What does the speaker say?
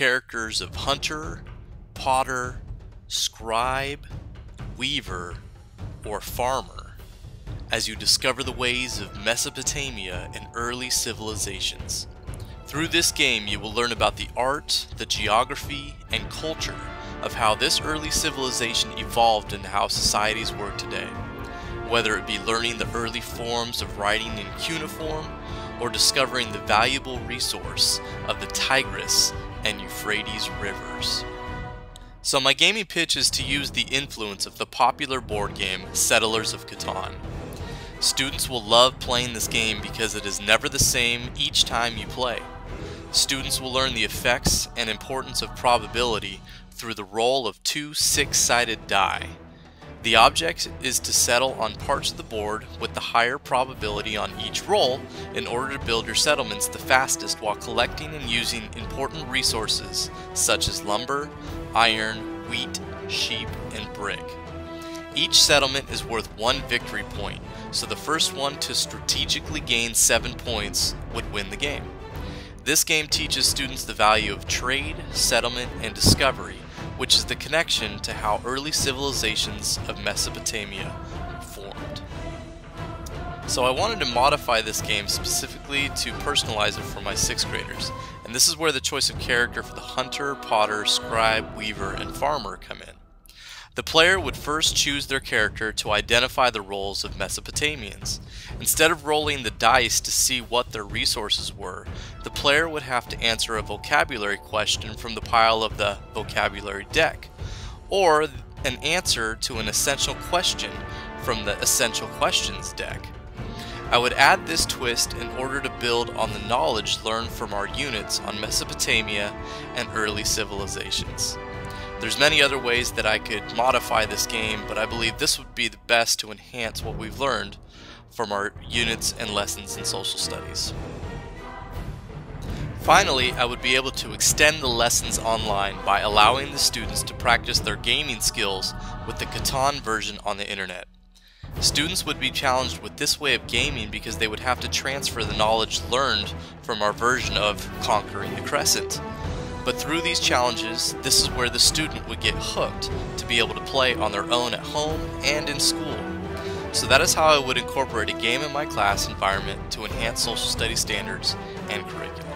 characters of hunter, potter, scribe, weaver, or farmer as you discover the ways of Mesopotamia and early civilizations. Through this game, you will learn about the art, the geography, and culture of how this early civilization evolved and how societies work today, whether it be learning the early forms of writing in cuneiform or discovering the valuable resource of the Tigris and Euphrates rivers. So my gaming pitch is to use the influence of the popular board game Settlers of Catan. Students will love playing this game because it is never the same each time you play. Students will learn the effects and importance of probability through the roll of two six-sided die. The object is to settle on parts of the board with the higher probability on each roll in order to build your settlements the fastest while collecting and using important resources such as lumber, iron, wheat, sheep, and brick. Each settlement is worth 1 victory point, so the first one to strategically gain 7 points would win the game. This game teaches students the value of trade, settlement, and discovery, which is the connection to how early civilizations of Mesopotamia formed. So I wanted to modify this game specifically to personalize it for my 6th graders, and this is where the choice of character for the hunter, potter, scribe, weaver, and farmer come in. The player would first choose their character to identify the roles of Mesopotamians. Instead of rolling the dice to see what their resources were, the player would have to answer a vocabulary question from the pile of the vocabulary deck, or an answer to an essential question from the essential questions deck. I would add this twist in order to build on the knowledge learned from our units on Mesopotamia and early civilizations. There's many other ways that I could modify this game, but I believe this would be the best to enhance what we've learned from our units and lessons in social studies. Finally, I would be able to extend the lessons online by allowing the students to practice their gaming skills with the Catan version on the internet. Students would be challenged with this way of gaming because they would have to transfer the knowledge learned from our version of Conquering the Crescent. But through these challenges, this is where the student would get hooked to be able to play on their own at home and in school. So that is how I would incorporate a game in my class environment to enhance social studies standards and curriculum.